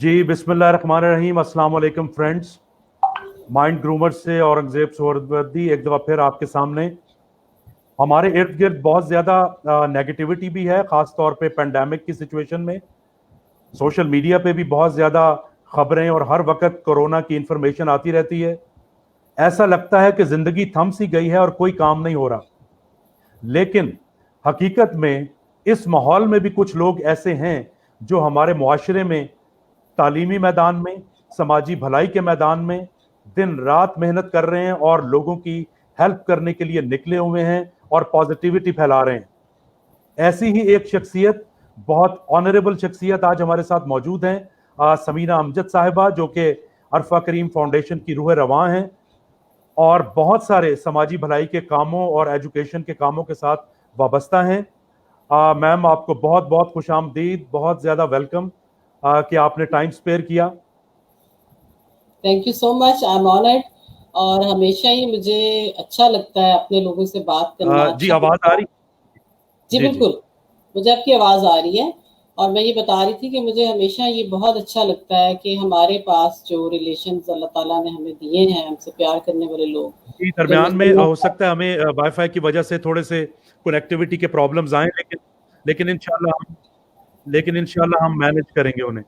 जी बिस्मिल्लाहिर्रहमानिर्रहीम। अस्सलाम वालेकुम फ्रेंड्स। माइंड ग्रूमर से औरंगजेब सोहरावर्दी एक दफ़ा फिर आपके सामने। हमारे इर्द गिर्द बहुत ज़्यादा नेगेटिविटी भी है, ख़ास तौर पे पेंडेमिक की सिचुएशन में। सोशल मीडिया पे भी बहुत ज़्यादा खबरें और हर वक्त कोरोना की इंफॉर्मेशन आती रहती है। ऐसा लगता है कि ज़िंदगी थम सी गई है और कोई काम नहीं हो रहा। लेकिन हकीकत में इस माहौल में भी कुछ लोग ऐसे हैं जो हमारे मुआशरे में तालीमी मैदान में, समाजी भलाई के मैदान में दिन रात मेहनत कर रहे हैं और लोगों की हेल्प करने के लिए निकले हुए हैं और पॉजिटिविटी फैला रहे हैं। ऐसी ही एक शख्सियत, बहुत ऑनरेबल शख्सियत आज हमारे साथ मौजूद हैं, समीना अमजद साहिबा, जो कि अरफा करीम फाउंडेशन की रूह रवां हैं और बहुत सारे समाजी भलाई के कामों और एजुकेशन के कामों के साथ वाबस्ता हैं। मैम, आपको बहुत बहुत खुशामदीद, बहुत ज़्यादा वेलकम कि आपने टाइम स्पेयर किया। Thank you so much, I am honoured. और हमेशा ही मुझे अच्छा लगता है अपने लोगों से बात करना। जी, आवाज़ आ रही? जी बिल्कुल, मुझे आपकी आवाज़ आ रही है। और मैं ये बता रही थी कि मुझे हमेशा ये बहुत अच्छा लगता है कि हमारे पास जो रिलेशंस अल्लाह ताला ने हमें दिए हैं, हमसे प्यार करने वाले लोग, जी, जो दरमियान में हमें हो सकता है हमें वाईफाई की वजह से थोड़े से कनेक्टिविटी के प्रॉब्लम्स आए, लेकिन इंशाल्लाह हम मैनेज करेंगे उन्हें।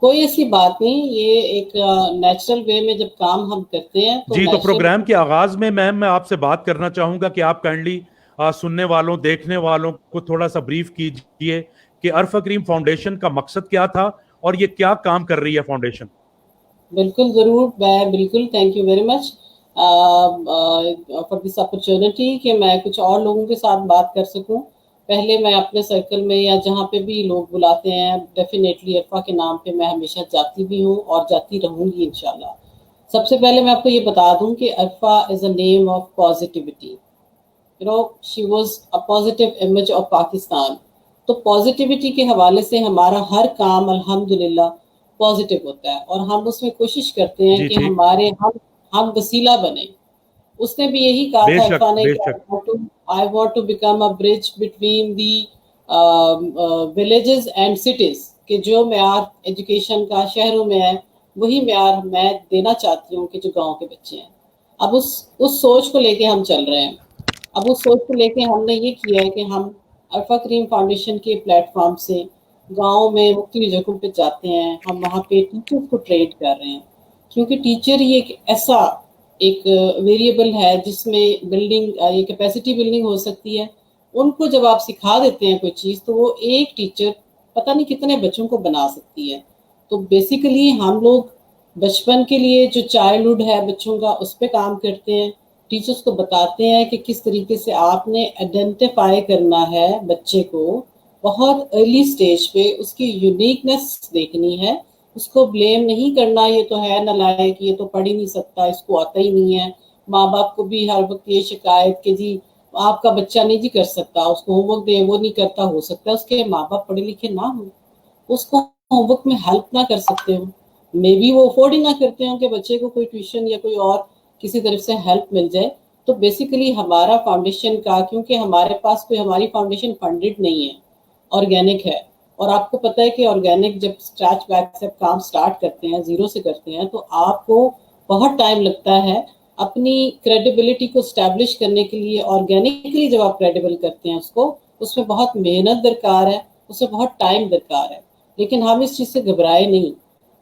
कोई ऐसी बात नहीं। ये एक नेचुरल वे में जब काम हम करते हैं तो जी, तो नेचुरल। प्रोग्राम के आगाज में मैम मैं आपसे बात करना चाहूंगा कि आप काइंडली सुनने वालों, देखने वालों को थोड़ा सा ब्रीफ कीजिए कि अरफा करीम फाउंडेशन का मकसद क्या था और ये क्या काम कर रही है फाउंडेशन। बिल्कुल, ज़रूर। मैं बिल्कुल, thank you very much for this opportunity कि मैं कुछ और लोगों के साथ बात कर सकूं। पहले मैं अपने सर्कल में या जहाँ पे भी लोग बुलाते हैं, डेफिनेटली अरफा के नाम पे मैं हमेशा जाती भी हूँ और जाती रहूँगी इंशाल्लाह। सबसे पहले मैं आपको ये बता दूं कि Arfa is a name of positivity. She was a positive image of Pakistan. तो पॉजिटिविटी के हवाले से हमारा हर काम अल्हम्दुलिल्लाह पॉजिटिव होता है और हम उसमें कोशिश करते हैं जी कि ठीक। हम वसीला बने। उसने भी यही कहा था बेशक अरफा ने कि बेशक। I want to become a bridge between the villages and cities, कि जो म्यार एजुकेशन का शहरों में है वही म्यार मैं देना चाहती हूँ कि जो गांव के बच्चे हैं। अब उस सोच को लेके हम चल रहे हैं। अब उस सोच को लेके हमने ये किया है कि हम अरफा करीम फाउंडेशन के प्लेटफॉर्म से गाँव में मुख्तलिफ जगहों पे जाते हैं। हम वहाँ पे टीचर्स को ट्रेन कर रहे हैं, क्योंकि टीचर ही एक ऐसा एक वेरिएबल है जिसमें बिल्डिंग, ये कैपेसिटी बिल्डिंग हो सकती है। उनको जब आप सिखा देते हैं कोई चीज़, तो वो एक टीचर पता नहीं कितने बच्चों को बना सकती है। तो बेसिकली हम लोग बचपन के लिए जो चाइल्डहुड है बच्चों का, उस पर काम करते हैं। टीचर्स को बताते हैं कि किस तरीके से आपने आइडेंटिफाई करना है बच्चे को बहुत अर्ली स्टेज पे, उसकी यूनिकनेस देखनी है। उसको ब्लेम नहीं करना, ये तो है नालायक, ये तो पढ़ ही नहीं सकता, इसको आता ही नहीं है। माँ बाप को भी हर वक्त ये शिकायत कि जी आपका बच्चा नहीं जी कर सकता, उसको होमवर्क दे वो नहीं करता। हो सकता है उसके माँ बाप पढ़े लिखे ना हो, उसको होमवर्क में हेल्प ना कर सकते हो, मे बी वो अफोर्ड ही ना करते हो कि बच्चे को कोई ट्यूशन या कोई और किसी तरफ से हेल्प मिल जाए। तो बेसिकली हमारा फाउंडेशन का, क्योंकि हमारे पास कोई, हमारी फाउंडेशन फंडेड नहीं है, ऑर्गेनिक है। और आपको पता है कि ऑर्गेनिक जब स्क्रैच बैक से काम स्टार्ट करते हैं, जीरो से करते हैं, तो आपको बहुत टाइम लगता है अपनी क्रेडिबिलिटी को स्टैब्लिश करने के लिए। ऑर्गेनिकली जब आप क्रेडिबल करते हैं उसको, उसमें बहुत मेहनत दरकार है, उसमें बहुत टाइम दरकार है। लेकिन हम इस चीज़ से घबराए नहीं,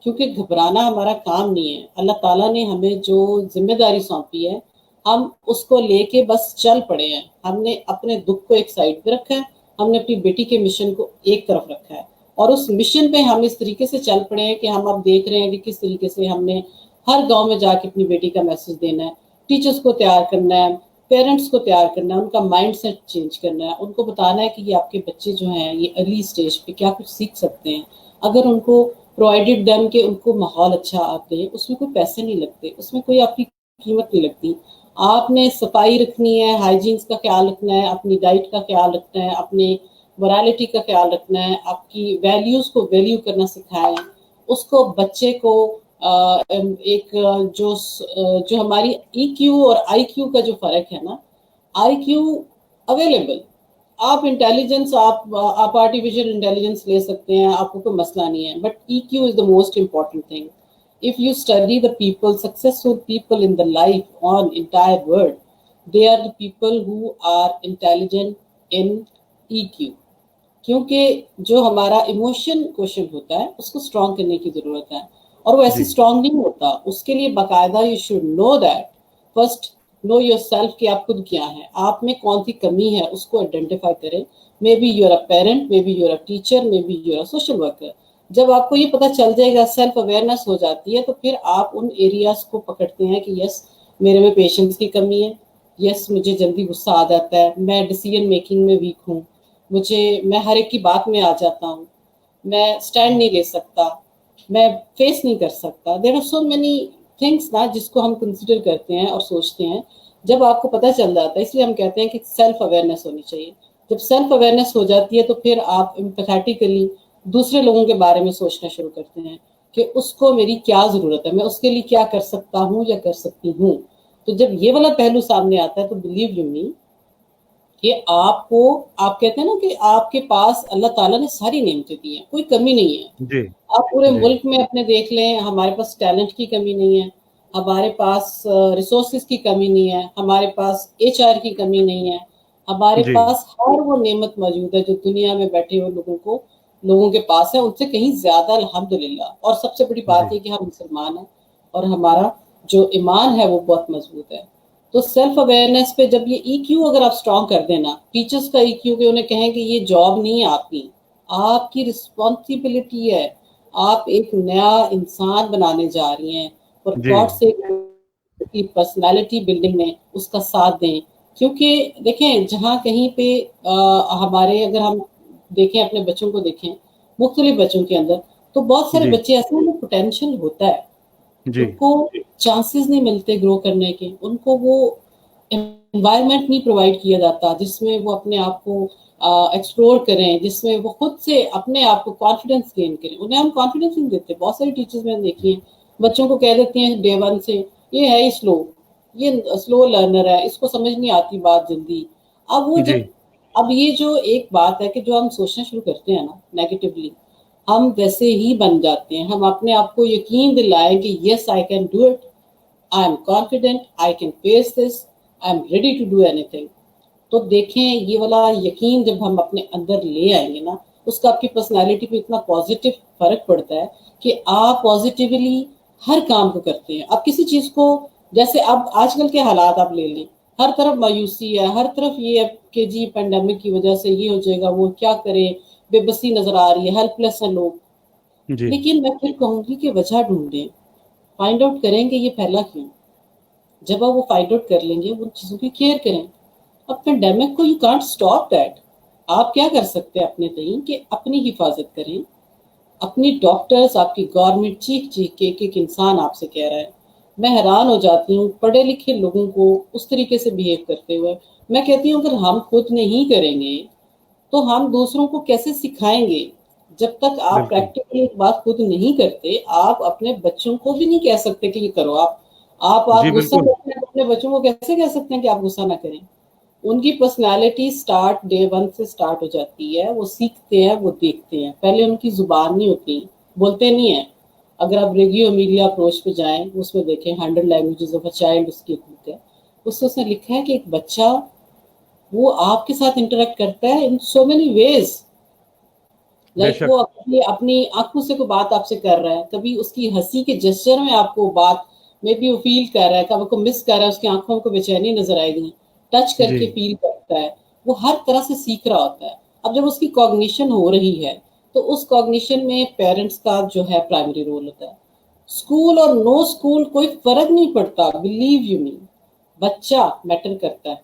क्योंकि घबराना हमारा काम नहीं है। अल्लाह ताला ने हमें जो जिम्मेदारी सौंपी है, हम उसको लेके बस चल पड़े हैं। हमने अपने दुख को एक साइड पे रखा है, हमने अपनी बेटी के मिशन को एक तरफ रखा है, और उस मिशन पे हम इस तरीके से चल पड़े हैं कि हम अब देख रहे हैं कि किस तरीके से हमने हर गांव में जाके अपनी बेटी का मैसेज देना है, टीचर्स को तैयार करना है, पेरेंट्स को तैयार करना है, उनका माइंड सेट चेंज करना है, उनको बताना है कि ये आपके बच्चे जो हैं ये अर्ली स्टेज पे क्या कुछ सीख सकते हैं अगर उनको प्रोवाइडेड देम के उनको माहौल अच्छा आप दें। उसमें कोई पैसे नहीं लगते, उसमें कोई आपकी कीमत नहीं लगती। आपने सफाई रखनी है, हाइजीन्स का ख्याल रखना है, अपनी डाइट का ख्याल रखना है, अपने मोरालिटी का ख्याल रखना है, आपकी वैल्यूज़ को वैल्यू करना सिखाएं उसको। बच्चे को एक जो हमारी EQ और IQ का जो फ़र्क है ना, IQ अवेलेबल, आप इंटेलिजेंस आप आर्टिफिशियल इंटेलिजेंस ले सकते हैं, आपको कोई मसला नहीं है, but EQ is the most important thing. If you study the people, successful people in the life on entire world, they are the people who are intelligent in EQ. क्योंकि जो हमारा इमोशन क्वेश्चन होता है उसको strong करने की जरूरत है, और वो ऐसे जी स्ट्रॉन्ग नहीं होता. उसके लिए बाकायदा you should know that first, know your self कि आप खुद क्या है, आप में कौन सी कमी है उसको आइडेंटिफाई करें. May be you're a parent, may be you're a teacher, may be you're a social worker. जब आपको ये पता चल जाएगा, सेल्फ अवेयरनेस हो जाती है, तो फिर आप उन एरियाज को पकड़ते हैं कि यस मेरे में पेशेंस की कमी है, यस मुझे जल्दी गुस्सा आ जाता है, मैं डिसीजन मेकिंग में वीक हूँ, मैं हर एक की बात में आ जाता हूँ, मैं स्टैंड नहीं ले सकता, मैं फेस नहीं कर सकता. There are so many things ना जिसको हम कंसिडर करते हैं और सोचते हैं. जब आपको पता चल जाता है, इसलिए हम कहते हैं कि सेल्फ अवेयरनेस होनी चाहिए. जब सेल्फ अवेयरनेस हो जाती है तो फिर आप एम्पैथेटिकली दूसरे लोगों के बारे में सोचना शुरू करते हैं कि उसको मेरी क्या ज़रूरत है, मैं उसके लिए क्या कर सकता हूँ या कर सकती हूँ. तो जब ये वाला पहलू सामने आता है तो बिलीव यू मी कि आपको, आप कहते हैं ना कि आपके पास अल्लाह ताला ने सारी नेमतें दी हैं, कोई कमी नहीं है. जी आप पूरे जी मुल्क में अपने देख लें, हमारे पास टैलेंट की कमी नहीं है, हमारे पास रिसोर्सेज की कमी नहीं है, हमारे पास HR की कमी नहीं है, हमारे जी पास हर वो नेमत मौजूद है जो दुनिया में बैठे हुए लोगों के पास है, उनसे कहीं ज्यादा अल्हम्दुलिल्लाह. और सबसे बड़ी बात जी है कि हम मुसलमान हैं और हमारा जो ईमान है वो बहुत मजबूत है. तो सेल्फ अवेयरनेस पे जब ये EQ अगर आप स्ट्रॉन्ग कर देना, टीचर्स का EQ के उन्हें कहें कि ये जॉब नहीं है आपकी रिस्पॉन्सिबिलिटी है, आप एक नया इंसान बनाने जा रही हैं, और जी गॉड से की पर्सनालिटी बिल्डिंग में उसका साथ दें. क्योंकि देखें जहाँ कहीं पे हमारे, अगर हम देखें अपने बच्चों को देखें, मुख्तलिफ बच्चों के अंदर, तो बहुत सारे जी बच्चे ऐसे हैं पोटेंशियल होता है, जी उनको चांसेस नहीं मिलते ग्रो करने के, उनको वो एनवायरनमेंट नहीं प्रोवाइड किया जाता जिसमें वो अपने आप को एक्सप्लोर करें, जिसमें वो खुद से अपने आप को कॉन्फिडेंस गेन करें. उन्हें हम कॉन्फिडेंस नहीं देते. बहुत सारी टीचर्स मैंने देखी हैं, बच्चों को कह देती हैं डे 1 से ये है स्लो, ये स्लो लर्नर है, इसको समझ नहीं आती बात जल्दी. अब वो जी जब, अब ये जो एक बात है कि जो हम सोचना शुरू करते हैं ना नेगेटिवली, हम वैसे ही बन जाते हैं. हम अपने आप को यकीन दिलाएं कि yes I can do it, I am confident, I can face this, I am ready to do anything. तो देखें ये वाला यकीन जब हम अपने अंदर ले आएंगे ना, उसका आपकी पर्सनालिटी पे इतना पॉजिटिव फर्क पड़ता है कि आप पॉजिटिवली हर काम को करते हैं. आप किसी चीज को, जैसे अब आजकल के हालात आप ले लें, हर तरफ मायूसी है, हर तरफ ये है कि जी पेंडेमिक की वजह से ये हो जाएगा, वो क्या करे, बेबसी नजर आ रही है, हेल्पलेस हैं लोग. जी लेकिन मैं फिर कहूंगी कि वजह ढूंढें, फाइंड आउट करेंगे ये फैला क्यों. जब आप वो फाइंड आउट कर लेंगे, उन चीज़ों की केयर करें. अब पेंडेमिक को यू कांट स्टॉप दैट. आप क्या कर सकते हैं अपने तरीन कि अपनी हिफाजत करें. अपनी डॉक्टर्स, आपकी गवर्नमेंट चीख चीख के एक इंसान आपसे कह रहा है. मैं हैरान हो जाती हूँ पढ़े लिखे लोगों को उस तरीके से बिहेव करते हुए. मैं कहती हूँ अगर हम खुद नहीं करेंगे तो हम दूसरों को कैसे सिखाएंगे. जब तक आप बिल्कुल प्रैक्टिकली एक बात खुद नहीं करते, आप अपने बच्चों को भी नहीं कह सकते कि ये करो. आप जी गुस्सा बिल्कुल करते हैं तो अपने बच्चों को कैसे कह सकते हैं कि आप गुस्सा ना करें. उनकी पर्सनालिटी स्टार्ट डे 1 से स्टार्ट हो जाती है. वो सीखते हैं, वो देखते हैं. पहले उनकी जुबान नहीं होती, बोलते नहीं है. अगर आप रेगियो मीडिया अप्रोच पे जाएं, उसमें देखें 100 लैंग्वेजेस ऑफ अ चाइल्ड, उसकी एक बुक है, उसने लिखा है कि एक बच्चा वो आपके साथ इंटरेक्ट करता है इन सो मेनी वेज. लाइक बेशक वो अपनी आंखों से कोई बात आपसे कर रहा है, कभी उसकी हंसी के जेस्चर में आपको बात मे बी वो फील कर रहा है, कभी को मिस कर रहा है, उसकी आंखों को बेचैनी नजर आएगी, टच जी करके फील करता है. वो हर तरह से सीख रहा होता है. अब जब उसकी कॉग्निशन हो रही है तो उस कॉग्निशन में पेरेंट्स का जो है प्राइमरी रोल होता है. स्कूल और नो स्कूल कोई फर्क नहीं पड़ता, बिलीव यू मी. बच्चा मैटर करता है,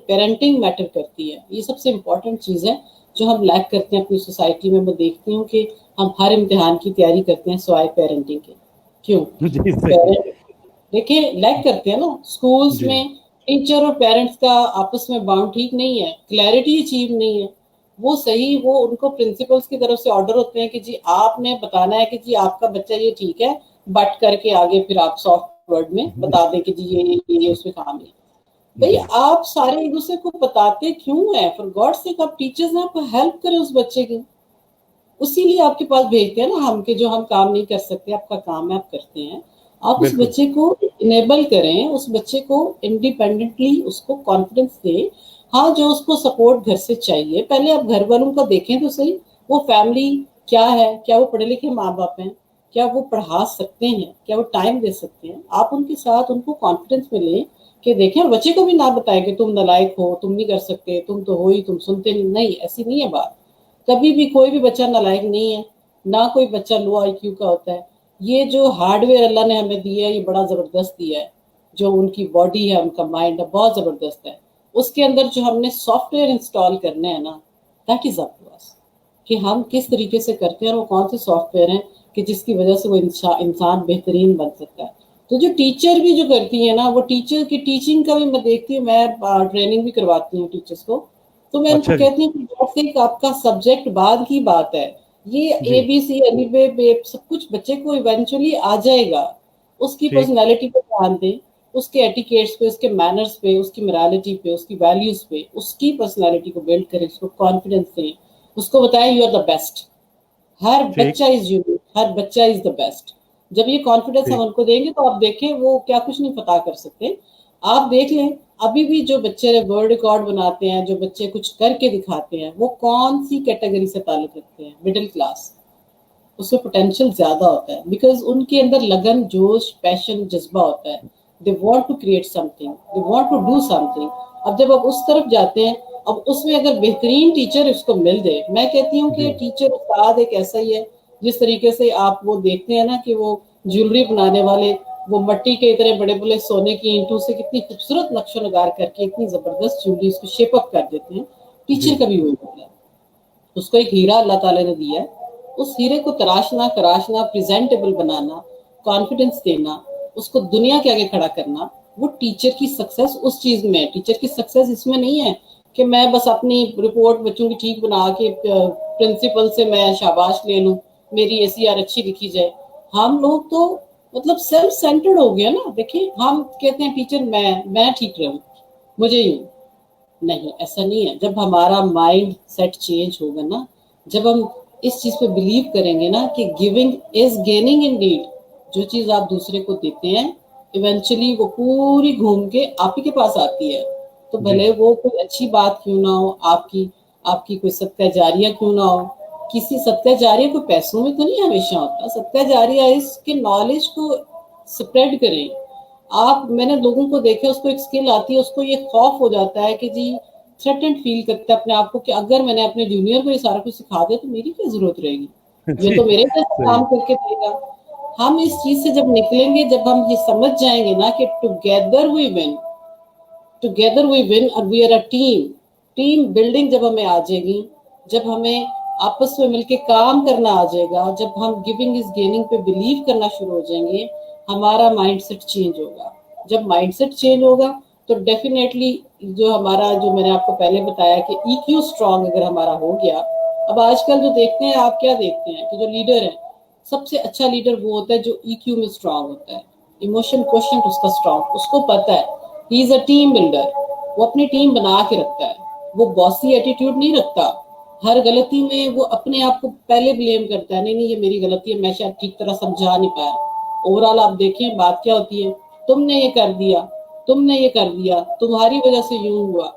पेरेंटिंग मैटर करती है. ये सबसे इम्पोर्टेंट चीज़ है जो हम लैक करते हैं अपनी सोसाइटी में. मैं देखती हूँ कि हम हर इम्तिहान की तैयारी करते हैं सिवाय पेरेंटिंग के. क्यों? जी सही पेरेंट देखिए लैक करते हैं ना स्कूल्स जी में. टीचर और पेरेंट्स का आपस में बाउंड ठीक नहीं है, क्लैरिटी अचीव नहीं है. वो सही, वो उनको प्रिंसिपल्स की तरफ से ऑर्डर होते हैं कि जी आपने बताना है कि जी आपका बच्चा ये ठीक है, बट करके आगे फिर आप सॉफ्ट वर्ड में बता दें कि जी ये उसमें काम है. بھئی آپ سارے ایک دوسرے کو بتاتے کیوں ہیں؟ فار گاڈ سیک آپ ٹیچرز ہیں، آپ کو ہیلپ کریں اس بچے کی، اسی لیے آپ کے پاس بھیجتے ہیں نا ہم، کہ جو ہم کام نہیں کر سکتے آپ کا کام ہے آپ کرتے ہیں. آپ اس بچے کو انیبل کریں، اس بچے کو انڈیپینڈنٹلی اس کو کانفیڈنس دیں. ہاں جو اس کو سپورٹ گھر سے چاہیے، پہلے آپ گھر والوں کا دیکھیں تو صحیح، وہ فیملی کیا ہے، کیا وہ پڑھے لکھے ماں باپ ہیں، کیا وہ پڑھا سکتے ہیں، کیا وہ ٹائم دے سکتے ہیں. آپ ان کے ساتھ ان کو کانفیڈنس میں لیں کہ دیکھیں، اور بچے کو بھی نہ بتائیں کہ تم نالائق ہو، تم نہیں کر سکتے، تم تو ہو ہی، تم سنتے نہیں. ایسی نہیں ہے بات. کبھی بھی کوئی بھی بچہ نالائق نہیں ہے، نہ کوئی بچہ لو آئی کیو کا ہوتا ہے. یہ جو ہارڈ ویئر اللہ نے ہمیں دیا ہے یہ بڑا زبردست دیا ہے. جو ان کی باڈی ہے، ان کا مائنڈ ہے، بہت زبردست ہے. اس کے اندر جو ہم نے سافٹ ویئر انسٹال کرنا ہے نا، دیٹ از اپ ٹو اس، کہ ہم کس طریقے سے کرتے ہیں اور وہ کون سے سافٹ ویئر ہیں کہ جس کی وجہ سے وہ انسان بہترین بن سکتا ہے. تو جو ٹیچر بھی جو کرتی ہیں نا، وہ ٹیچر کی ٹیچنگ کا بھی میں دیکھتی ہوں، میں ٹریننگ بھی کرواتی ہوں ٹیچرس کو. تو میں ان کو کہتی ہوں کہ آپ کا سبجیکٹ بعد کی بات ہے، یہ اے بی سی بے سب کچھ بچے کو ایونچولی آ جائے گا. اس کی پرسنالٹی پہ دھیان دیں، اس کے ایٹیکیٹس پہ، اس کے مینرز پہ، اس کی morality پہ، اس کی ویلیوز پہ، اس کی پرسنالٹی کو بلڈ کریں، اس کو کانفیڈنس دیں، اس کو بتائیں یو آر دا بیسٹ. ہر بچہ از یونیک، ہر بچہ از دا بیسٹ. جب یہ کانفیڈنس ہم ان کو دیں گے تو آپ دیکھیں وہ کیا کچھ نہیں پتا کر سکتے. آپ دیکھ لیں ابھی بھی جو بچے ورلڈ ریکارڈ بناتے ہیں، جو بچے کچھ کر کے دکھاتے ہیں، وہ کون سی کیٹیگری سے تعلق رکھتے ہیں؟ Middle class. اس میں پوٹینشیل زیادہ ہوتا ہے بیکاز ان کے اندر لگن، جوش، پیشن، جذبہ ہوتا ہے. They want to create something, they want to do something. اب جب آپ اس طرف جاتے ہیں، اب اس میں اگر بہترین ٹیچر اس کو مل جائے، میں کہتی ہوں کہ ٹیچر استاد ایک ایسا ہی ہے جس طریقے سے آپ وہ دیکھتے ہیں نا کہ وہ جیولری بنانے والے وہ مٹی کے اتنے بڑے بڑے سونے کی اینٹوں سے کتنی خوبصورت نقش و نگار کر کے اتنی زبردست جیولری اس کو شیپ اپ کر دیتے ہیں. ٹیچر کا بھی وہی ہوتا ہے. اس کو ایک ہیرا اللہ تعالیٰ نے دیا ہے، اس ہیرے کو تراشنا، کراشنا، پریزنٹیبل بنانا، کانفیڈنس دینا، اس کو دنیا کے آگے کھڑا کرنا، وہ ٹیچر کی سکسیس اس چیز میں ہے. ٹیچر کی سکسیس اس میں نہیں ہے کہ میں بس اپنی رپورٹ بچوں کی ٹھیک بنا کے پرنسپل سے میں شاباش لے لوں، میری اے سی آر اچھی لکھی جائے. ہم لوگ تو مطلب سیلف سینٹرڈ ہو گیا نا. دیکھیں ہم کہتے ہیں ٹیچر میں ٹھیک رہوں، مجھے ہی نہیں. ایسا نہیں ہے. جب ہمارا مائنڈ سیٹ چینج ہوگا نا، جب ہم اس چیز پہ بلیو کریں گے نا کہ گیونگ از گیننگ ان ڈیڈ، جو چیز آپ دوسرے کو دیتے ہیں ایونچولی وہ پوری گھوم کے آپ ہی کے پاس آتی ہے. تو بھلے وہ کوئی اچھی بات کیوں نہ ہو، آپ کی کوئی صدقہ جاریہ کیوں نہ ہو. کسی صدقہ جاریہ کو پیسوں میں تو نہیں ہمیشہ ہوتا. صدقہ جاریہ اس کے نالج کو سپریڈ کریں. میں نے لوگوں کو دیکھا، اس کو ایک سکل آتی ہے، اس کو یہ خوف ہو جاتا ہے کہ جی تھریٹنڈ فیل کرتا ہے اپنے آپ کو کہ اگر میں نے اپنے جونیئر کو یہ سارا کچھ سکھا دیا تو میری کیا ضرورت رہے گی، یہ تو میرے جیسا کام کر کے دے گا. ہم اس چیز سے جب نکلیں گے، جب ہم یہ سمجھ جائیں گے نا کہ ٹوگیدر وی ون اور we are a team building جب ہمیں آ جائے گی، جب ہمیں آپس میں مل کے کام کرنا آ جائے گا، جب ہم گیونگ از گیننگ پہ بلیو کرنا شروع ہو جائیں گے، ہمارا مائنڈ سیٹ چینج ہوگا. جب مائنڈ سیٹ چینج ہوگا تو ڈیفینیٹلی جو میں نے آپ کو پہلے بتایا کہ ای کیو اسٹرانگ اگر ہمارا ہو گیا. اب آج کل جو دیکھتے ہیں، آپ کیا دیکھتے ہیں کہ جو لیڈر ہے، سب سے اچھا لیڈر وہ ہوتا ہے جو ای کیو میں اسٹرانگ ہوتا ہے. ایموشن کوشنٹ اس کا اسٹرانگ، اس کو پتا ہے ہی از اے ٹیم بلڈر. وہ اپنی ٹیم بنا کے رکھتا ہے، وہ باسی ایٹیٹیوڈ نہیں رکھتا. ہر غلطی میں وہ اپنے آپ کو پہلے بلیم کرتا ہے، نہیں یہ میری غلطی ہے، میں شاید ٹھیک طرح سمجھا نہیں پایا. اوورآل آپ دیکھیں بات کیا ہوتی ہے، تم نے یہ کر دیا، تم نے یہ کر دیا، تمہاری وجہ سے یوں ہوا.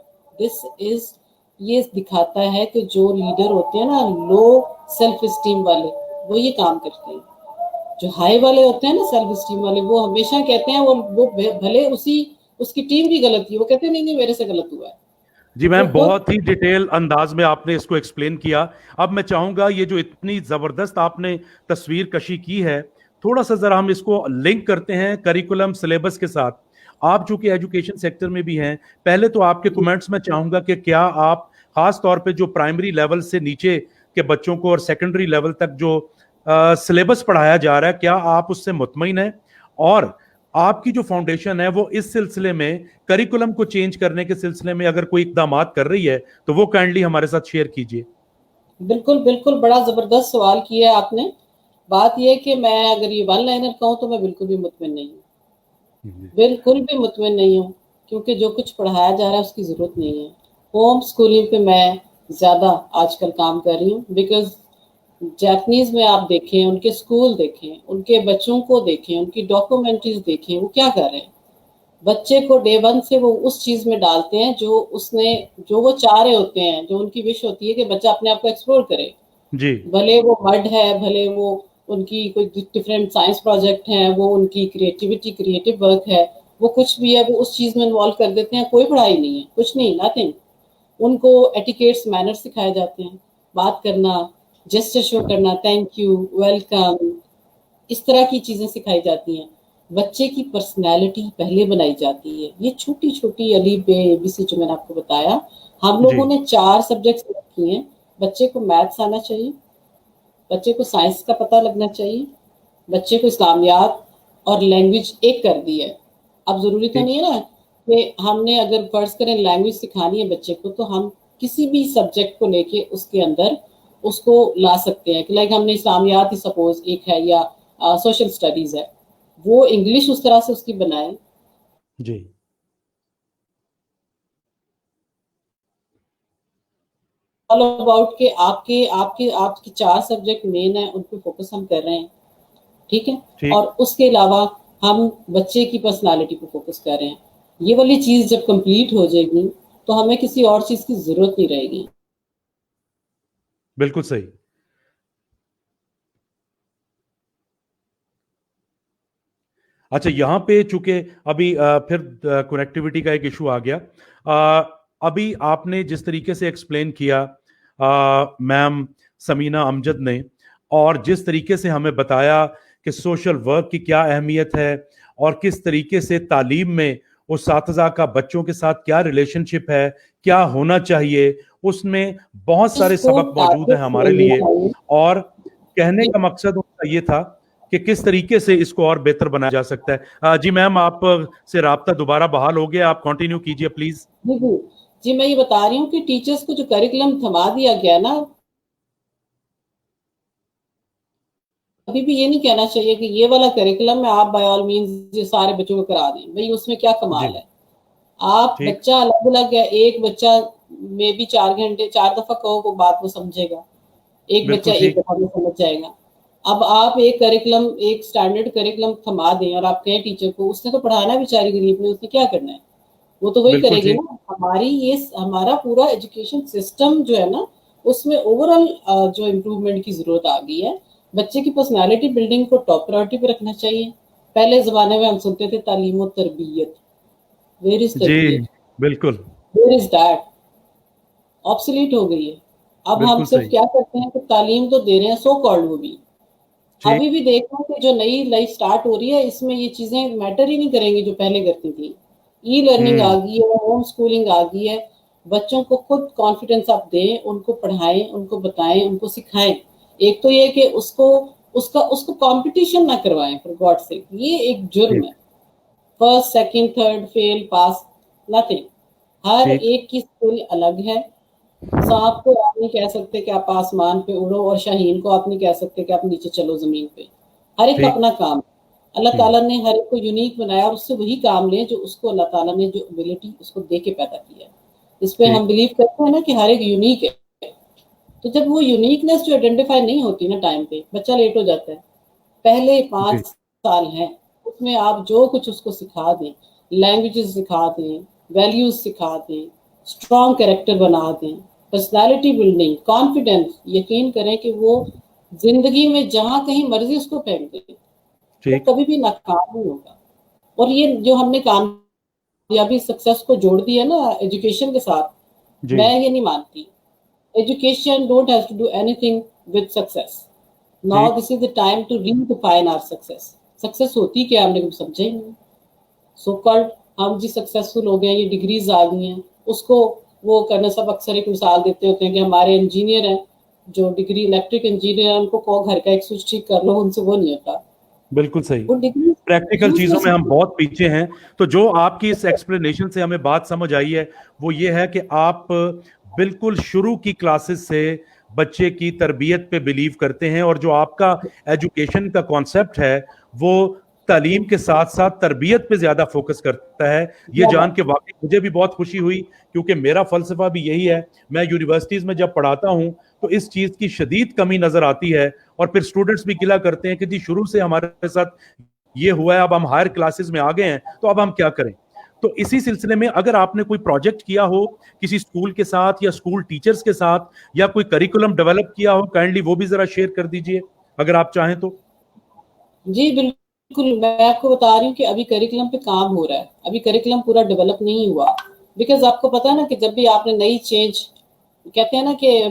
یہ دکھاتا ہے کہ جو لیڈر ہوتے ہیں نا لو سیلف اسٹیم والے، وہ یہ کام کرتے ہیں. جو ہائی والے ہوتے ہیں نا سیلف اسٹیم والے، وہ ہمیشہ کہتے ہیں وہ بھلے اس کی ٹیم کی غلطی ہے، وہ کہتے ہیں نہیں میرے سے غلط ہوا ہے. جی میم، بہت ہی ڈیٹیل انداز میں آپ نے اس کو ایکسپلین کیا. اب میں چاہوں گا یہ جو اتنی زبردست آپ نے تصویر کشی کی ہے، تھوڑا سا ذرا ہم اس کو لنک کرتے ہیں کریکولم سلیبس کے ساتھ. آپ چونکہ ایجوکیشن سیکٹر میں بھی ہیں، پہلے تو آپ کے کمنٹس میں چاہوں گا کہ کیا آپ خاص طور پہ جو پرائمری لیول سے نیچے کے بچوں کو اور سیکنڈری لیول تک جو سلیبس پڑھایا جا رہا ہے، کیا آپ اس سے مطمئن ہیں؟ اور آپ کی جو فاؤنڈیشن ہے وہ اس سلسلے میں کریکولم کو چینج کرنے کے سلسلے میں اگر کوئی اقدامات کر رہی ہے تو وہ کائنڈلی ہمارے ساتھ شیئر کیجئے. بالکل بڑا زبردست سوال کیا ہے آپ نے. بات یہ کہ میں اگر یہ ون لائنر کہوں تو میں بالکل بھی مطمئن نہیں ہوں، بالکل بھی مطمئن نہیں ہوں. क्योंकि जो कुछ पढ़ाया जा रहा है उसकी ज़रूरत नहीं है। होम स्कूलिंग पे मैं ज़्यादा आजकल काम कर रही हूँ, बिकॉज जापानीज़ में आप देखें, उनके स्कूल देखें, उनके बच्चों को देखें, उनकी डॉक्यूमेंट्रीज देखें, वो क्या कर रहे हैं। बच्चे को डे वन से वो उस चीज़ में डालते हैं जो वो चाह रहे होते हैं, जो उनकी विश होती है कि बच्चा अपने आप को एक्सप्लोर करे। जी भले वो मड है, भले वो उनकी कोई डिफरेंट साइंस प्रोजेक्ट हैं, वो उनकी क्रिएटिव वर्क है, वो कुछ भी है वो उस चीज़ में इन्वॉल्व कर देते हैं। कोई पढ़ाई नहीं है, कुछ नहीं, नथिंग। उनको एटिकेट्स मैनर्स सिखाए जाते हैं, बात करना, जेस्चर शो करना, थैंक यू, वेलकम, इस तरह की चीज़ें सिखाई जाती हैं। बच्चे की पर्सनैलिटी पहले बनाई जाती है। ये छोटी छोटी अलीफ बे एबीसी जो मैंने आपको बताया, हम जी लोगों ने 4 सब्जेक्ट्स रखी हैं। बच्चे को मैथ्स आना चाहिए, बच्चे को साइंस का पता लगना चाहिए, बच्चे को इस्लामियात और लैंग्वेज एक कर दी है। अब ज़रूरी तो ठीक नहीं है ना कि हमने अगर फर्ज करें लैंग्वेज सिखानी है बच्चे को, तो हम किसी भी सब्जेक्ट को लेके उसके अंदर उसको ला सकते हैं कि लाइक हमने इस्लामियात ही सपोज एक है, या सोशल स्टडीज़ है, वो इंग्लिश उस तरह से उसकी बनाए। जी ऑल अबाउट के आपके आपके आपके 4 सब्जेक्ट मेन है, उन पे फोकस हम कर रहे हैं, ठीक है। ठीक और उसके अलावा हम बच्चे की पर्सनालिटी पे फोकस कर रहे हैं। ये वाली चीज़ जब कंप्लीट हो जाएगी तो हमें किसी और चीज़ की ज़रूरत नहीं रहेगी। बिल्कुल सही। अच्छा, यहाँ पे चूंकि अभी फिर कनेक्टिविटी का एक इशू आ गया। अभी आपने जिस तरीके से एक्सप्लेन किया मैम समीना अमजद ने, और जिस तरीके से हमें बताया कि सोशल वर्क की क्या अहमियत है और किस तरीके से तालीम में उस्ताज़ा का बच्चों के साथ क्या रिलेशनशिप है, क्या होना चाहिए, उसमें बहुत सारे इसको सबक मौजूद हैं टारगेट हमारे मिलने लिए। चाहिए। और कहने जी का मकसद उनका ये था कि किस तरीके से इसको और बेहतर बनाया जा सकता है। जी मैम, आप से राब्ता दोबारा बहाल हो गया, आप कंटिन्यू कीजिए प्लीज। जी जी जी, मैं ये बता रही हूँ कि टीचर्स को जो करिकुलम थमा दिया गया ना, अभी भी ये नहीं कहना चाहिए कि ये वाला करिकुलम है, आप बाय ऑल मीन्स ये सारे बच्चों को करा दें। भाई उसमें क्या जी कमाल है। आप ठीक, बच्चा अलग अलग है, एक बच्चा में भी 4 घंटे 4 दफा कहो वो बात वो समझेगा, एक बच्चा बिल्कुल एक ठीक, दफा में समझ जाएगा। अब आप एक करिकुलम, एक स्टैंडर्ड करिकुलम थमा दें और आप कहें टीचर को, उसने तो पढ़ाना बेचारी गरीब ने, उसने क्या करना है, वो तो वही बिल्कुल करेगी ठीक, ना। हमारा पूरा एजुकेशन सिस्टम जो है ना, उसमें ओवरऑल जो इम्प्रूवमेंट की जरूरत आ गई है। बच्चे की पर्सनालिटी बिल्डिंग को टॉप प्रायोरिटी पे रखना चाहिए। पहले जमाने में हम सुनते थे तालीम और तरबियत, वेयर इज जी तरबियत, बिल्कुल, वेयर इज दैट, ऑब्सोलीट हो गई है। अब हम बिल्कुल सिर्फ सही, क्या करते हैं कि तालीम तो दे रहे हैं, सो कॉल्ड, वो भी ठीक, अभी भी देखो कि जो नई लाइफ स्टार्ट हो रही है इसमें ये चीजें मैटर ही नहीं करेंगी जो पहले करती थी। ई लर्निंग आ हम्म, गई है, होम स्कूलिंग आ गई है। बच्चों को खुद कॉन्फिडेंस आप दें, उनको पढ़ाएं, उनको बताएं, उनको सिखाएं। एक तो ये कि उसको कंपटीशन ना करवाएं, फॉर गॉड से, ये एक जुर्म ठीक, है। First second third fail pass, nothing. हर ठीक, एक की स्किल अलग है। सांप को आप नहीं कह सकते कि आप आसमान पे उड़ो, और शाहीन को आप नहीं कह सकते कि आप नीचे चलो जमीन पे। हर एक का ठीक, अपना काम है। अल्लाह हम्म, ताला ने हर एक को यूनिक बनाया और उससे वही काम लें जो उसको अल्लाह ताला ने जो एबिलिटी उसको दे के पैदा किया है। इस पे हम ठीक, बिलीव करते हैं ना कि हर एक यूनिक है। तो जब वो यूनिकनेस जो आइडेंटिफाई नहीं होती ना टाइम पे, बच्चा लेट हो जाता है। पहले जी 5 साल हैं, उसमें आप जो कुछ उसको सिखा दें, लैंग्वेजेस सिखा दें, वैल्यूज सिखा दें, स्ट्रॉन्ग कैरेक्टर बना दें, पर्सनालिटी बिल्डिंग, कॉन्फिडेंस, यकीन करें कि वो जिंदगी में जहां कहीं मर्जी उसको फेंक दें, वो ठीक, कभी भी नाकाम नहीं होगा। और ये जो हमने कामयाबी सक्सेस को जोड़ दी है ना एजुकेशन के साथ, जी मैं ये नहीं मानती। Education don't have to do anything with success. Now ठीक, this is the time to redefine our success. Success होती क्या, हमने कुछ समझा ही नहीं। सो कॉल्ड हम जी सक्सेसफुल हो गए, ये डिग्रीज आ गई हैं, उसको वो करना। सब अक्सर एक मिसाल देते होते हैं कि हमारे इंजीनियर हैं जो डिग्री इलेक्ट्रिक इंजीनियर है, उनको कहो घर का एक स्विच ठीक कर लो, उनसे वो नहीं होता। बिल्कुल सही। वो डिग्री प्रैक्टिकल चीजों यूजलेस में हम होती बहुत पीछे हैं। तो जो आपकी इस एक्सप्लेनेशन से हमें बात समझ आई है वो ये है कि आप बिल्कुल शुरू की क्लासेस से बच्चे की तरबियत पे बिलीव करते हैं, और जो आपका एजुकेशन का कॉन्सेप्ट है वो تعلیم کے ساتھ ساتھ تربیت پہ زیادہ فوکس کرتا ہے. یہ جان کے واقعی مجھے بھی بہت خوشی ہوئی, کیونکہ میرا فلسفہ بھی یہی ہے. میں یونیورسٹیز میں جب پڑھاتا ہوں تو اس چیز کی شدید کمی نظر آتی ہے, اور پھر اسٹوڈنٹس بھی گلا کرتے ہیں کہ جی شروع سے ہمارے ساتھ یہ ہوا ہے, اب ہم ہائر کلاسز میں آ گئے ہیں تو اب ہم کیا کریں. تو اسی سلسلے میں اگر آپ نے کوئی پروجیکٹ کیا ہو کسی اسکول کے ساتھ یا اسکول ٹیچرز کے ساتھ, یا کوئی کریکولم ڈیولپ کیا ہو, کائنڈلی وہ بھی ذرا شیئر کر دیجئے اگر آپ چاہیں تو. جی بالکل, میں آپ کو بتا رہی ہوں کہ ابھی کریکولم پہ کام ہو رہا ہے, ابھی کریکولم پورا ڈیولپ نہیں ہوا. بیکاز آپ کو پتا ہے نا کہ جب بھی آپ نے نئی چینج, کہتے ہیں نا کہ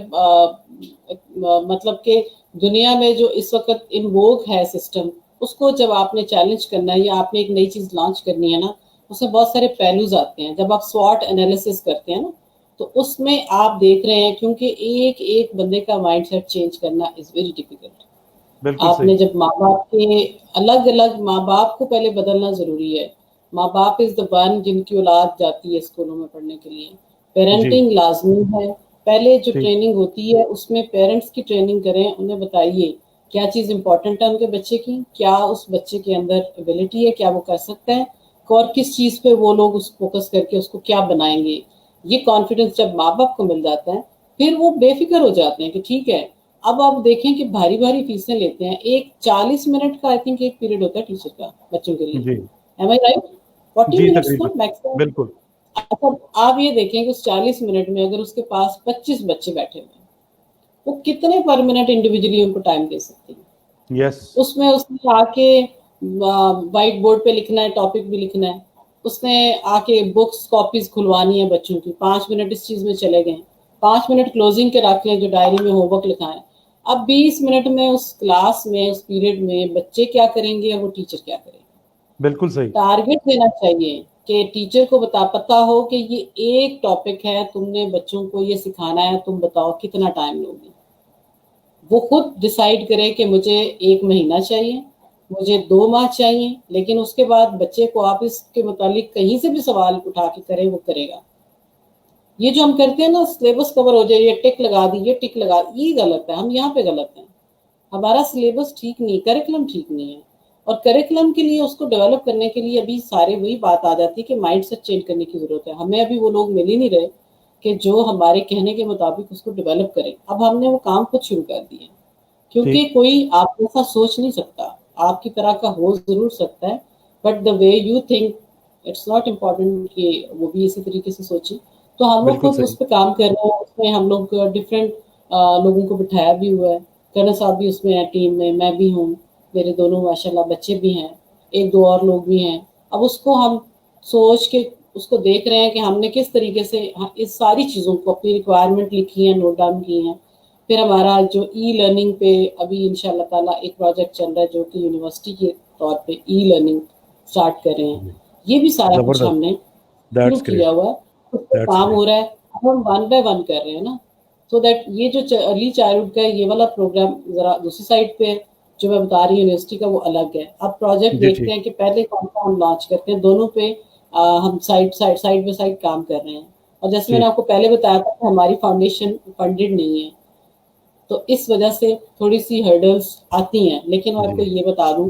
مطلب کہ دنیا میں جو اس وقت ان ووگ ہے سسٹم, اس کو جب آپ نے چیلنج کرنا ہے یا آپ نے ایک نئی چیز لانچ کرنی ہے نا, اس میں بہت سارے پہلوز آتے ہیں. جب آپ سوٹ انالیسس کرتے ہیں نا, تو اس میں آپ دیکھ رہے ہیں, کیونکہ ایک ایک بندے کا مائنڈ سیٹ چینج کرنا از ویری ڈیفیکلٹ. بالکل آپ نے صحیح. جب ماں باپ کے الگ الگ, ماں باپ کو پہلے بدلنا ضروری ہے. ماں باپ از دا ون جن کی اولاد جاتی ہے اسکولوں میں پڑھنے کے لیے. جی پیرنٹنگ لازمی ہے. پہلے جو ٹھیک. ٹریننگ ہوتی ہے اس میں پیرنٹس کی ٹریننگ کریں, انہیں بتائیے کیا چیز امپورٹنٹ ہے ان کے بچے کی, کیا اس بچے کے اندر ایبلٹی ہے, کیا وہ کر سکتا ہے, اور کس چیز پہ وہ لوگ اس فوکس کر کے اس کو کیا بنائیں گے. یہ کانفیڈنس جب ماں باپ کو مل جاتا ہے, پھر وہ بے فکر ہو جاتے ہیں کہ ٹھیک ہے. اب آپ دیکھیں کہ بھاری بھاری فیسیں لیتے ہیں. ایک 40 منٹ کا آئی تھنک ایک پیریڈ ہوتا ہے ٹیچر کا بچوں کے لیے. جی ایم آئی رائٹ؟ 40 جی منٹس نا تقریباً میکسیمم. بالکل. اچھا, آپ یہ دیکھیں کہ اس 40 منٹ میں اگر اس کے پاس 25 بچے بیٹھے ہوئے ہیں, وہ کتنے پر منٹ انڈیویجلی ان کو ٹائم دے سکتی ہیں. یس. اس میں اس نے آ کے وائٹ بورڈ پہ لکھنا ہے, ٹاپک بھی لکھنا ہے. اس نے آ کے بکس کاپیز کھلوانی ہے بچوں کی. 5 منٹ اس چیز میں چلے گئے, 5 منٹ کلوزنگ کے رکھ لیں جو ڈائری میں ہوم ورک لکھا ہے. اب 20 منٹ میں اس کلاس میں, اس پیریڈ میں بچے کیا کریں گے اور وہ ٹیچر کیا کریں گے. بالکل صحیح. ٹارگٹ دینا چاہیے کہ ٹیچر کو پتا ہو کہ یہ ایک ٹاپک ہے, تم نے بچوں کو یہ سکھانا ہے, تم بتاؤ کتنا ٹائم لوگی. وہ خود ڈیسائیڈ کرے کہ مجھے 1 مہینہ چاہیے, مجھے 2 ماہ چاہیے, لیکن اس کے بعد بچے کو آپ اس کے متعلق کہیں سے بھی سوال اٹھا کے کریں, وہ کرے گا. یہ جو ہم کرتے ہیں نا, سلیبس کور ہو جائے, یہ ٹک لگا دی, یہ ٹک لگا دی, یہ غلط ہے. ہم یہاں پہ غلط ہیں. ہمارا سلیبس ٹھیک نہیں, کریکولم ٹھیک نہیں ہے. اور کریکولم کے لیے, اس کو ڈیولپ کرنے کے لیے ابھی سارے وہی بات آ جاتی ہے کہ مائنڈ سیٹ چینج کرنے کی ضرورت ہے. ہمیں ابھی وہ لوگ مل ہی نہیں رہے کہ جو ہمارے کہنے کے مطابق اس کو ڈیولپ کریں. اب ہم نے وہ کام خود شروع کر دیے, کیونکہ ٹھیک. کوئی آپ جیسا سوچ نہیں سکتا. آپ کی طرح کا ہو ضرور سکتا ہے, but the way you think it's not important کہ وہ بھی اسی طریقے سے سوچیں. تو ہم لوگ بالکل خود صحیح. اس پہ کام کر رہے ہیں. اس میں ہم لوگ ڈفرینٹ لوگوں کو بٹھایا بھی ہوا ہے. کرنا صاحب بھی اس میں ہے ٹیم میں, میں بھی ہوں, میرے دونوں ماشاءاللہ بچے بھی ہیں, 1-2 اور لوگ بھی ہیں. اب اس کو ہم سوچ کے اس کو دیکھ رہے ہیں کہ ہم نے کس طریقے سے اس ساری چیزوں کو, اپنی ریکوائرمنٹ لکھی ہیں, نوٹ ڈاؤن کی ہیں. پھر ہمارا جو ای لرننگ پہ ابھی انشاءاللہ تعالیٰ ایک پروجیکٹ چل رہا ہے, جو کہ یونیورسٹی کے طور پہ ای لرننگ سٹارٹ کر رہے ہیں. یہ بھی سارا کچھ ہم زبردست. نے شروع دیٹس گریٹ. کیا ہوا ہے. اس پہ دیٹس کام گریٹ. ہو رہا ہے. اب ہم 1 by 1 کر رہے ہیں نا, سو دیٹ یہ جو ارلی چائلڈہڈ کا یہ والا پروگرام ذرا دوسری سائڈ پہ جو میں بتا رہی ہوں یونیورسٹی کا, وہ الگ ہے. اب پروجیکٹ جی دیکھتے ٹھیک. ہیں کہ پہلے کون سا ہم لانچ کرتے ہیں. دونوں پہ ہم سائڈ بائی سائڈ کام کر رہے ہیں. اور جیسے میں نے ٹھیک. آپ کو پہلے بتایا تھا کہ ہماری فاؤنڈیشن فنڈڈ نہیں ہے, تو اس وجہ سے تھوڑی سی ہرڈلس آتی ہیں. لیکن میں آپ کو جی. یہ بتا دوں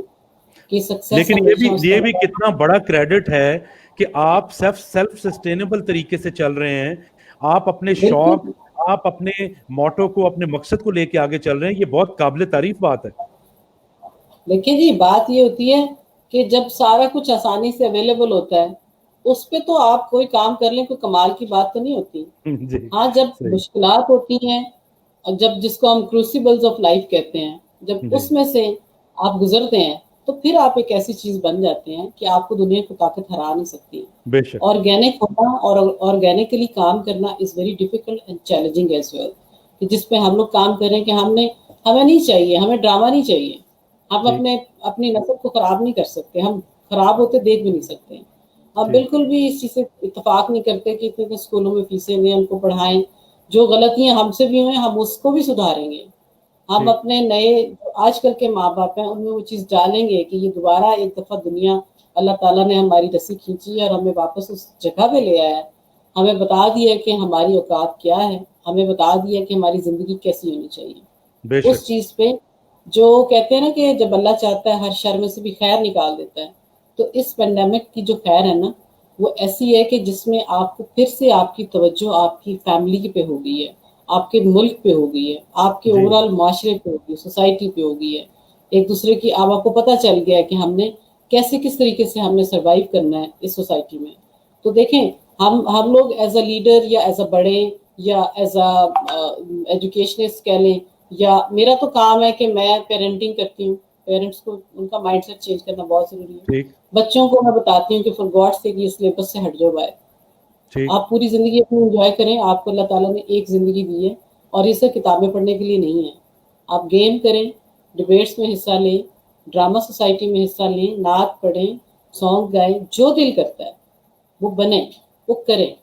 کہ سکسیس لیکن ہمیشہ اس کا یہ بھی کتنا بڑا کریڈٹ ہے کہ آپ سیلف سسٹینیبل طریقے سے چل رہے ہیں. آپ اپنے شوق, بالکل. آپ اپنے موٹو کو, اپنے مقصد کو لے کے آگے چل رہے ہیں. یہ بہت قابل تعریف بات ہے. دیکھیں جی, بات یہ ہوتی ہے کہ جب سارا کچھ آسانی سے اویلیبل ہوتا ہے, اس پہ تو آپ کوئی کام کر لیں, کوئی کمال کی بات تو نہیں ہوتی. جی ہاں, جب صحیح. مشکلات ہوتی ہیں, اور جس کو ہم کروسیبلز آف لائف کہتے ہیں, جب جی اس میں سے آپ گزرتے ہیں, تو پھر آپ ایک ایسی چیز بن جاتے ہیں کہ آپ کو دنیا کی طاقت ہرا نہیں سکتی. بے شک. آرگینک ہونا اور آرگینکلی کام کرنا is very difficult and challenging as well. کہ جس پہ ہم لوگ کام کر رہے ہیں کہ ہمیں نہیں چاہیے, ہمیں ڈرامہ نہیں چاہیے. ہم ٹھیک. اپنی نسل کو خراب نہیں کر سکتے, ہم خراب ہوتے دیکھ بھی نہیں سکتے. ہم ٹھیک. بالکل بھی اس چیز سے اتفاق نہیں کرتے کہ اتنے اسکولوں میں فیسیں دیں, ان کو پڑھائیں. جو غلطیاں ہم سے بھی ہوئیں ہم اس کو بھی سدھاریں گے. ہم ٹھیک. اپنے نئے آج کل کے ماں باپ ہیں, ان میں وہ چیز ڈالیں گے کہ یہ دوبارہ ایک دفعہ دنیا, اللہ تعالیٰ نے ہماری رسی کھینچی ہے اور ہمیں واپس اس جگہ پہ لے آیا ہے. ہمیں بتا دیا کہ ہماری اوقات کیا ہے, ہمیں بتا دیا کہ ہماری زندگی کیسی ہونی چاہیے. بے اس شک. چیز پہ जो कहते हैं ना कि जब अल्लाह चाहता है हर शर में से भी खैर निकाल देता है, तो इस पेंडेमिक की जो खैर है ना, वो ऐसी है कि जिसमें आपको फिर से आपकी तवज्जो आपकी फैमिली पे हो गई है, आपके मुल्क पे हो गई है, आपके जी ओवरऑल माशरे पे हो गई है, सोसाइटी पे हो गई है। एक दूसरे की अब आपको पता चल गया है कि हमने कैसे किस तरीके से हमने सर्वाइव करना है इस सोसाइटी में। तो देखें, हम लोग एज अ लीडर या एज अ बड़े या एज अ एजुकेशनिस्ट कह लें, या मेरा तो काम है कि मैं पेरेंटिंग करती हूँ, पेरेंट्स को उनका माइंडसेट चेंज करना बहुत ज़रूरी है। ठीक बच्चों को मैं बताती हूँ कि फॉर गॉड से ये सिलेबस से हट जाओ भाई, ठीक आप पूरी ज़िंदगी अपनी एंजॉय करें, आपको अल्लाह ताला ने एक ज़िंदगी दी है और ये सब किताबें पढ़ने के लिए नहीं है। आप गेम करें, डिबेट्स में हिस्सा लें, ड्रामा सोसाइटी में हिस्सा लें, नात पढ़ें, सॉन्ग गाएं, जो दिल करता है वो बने, वो करें,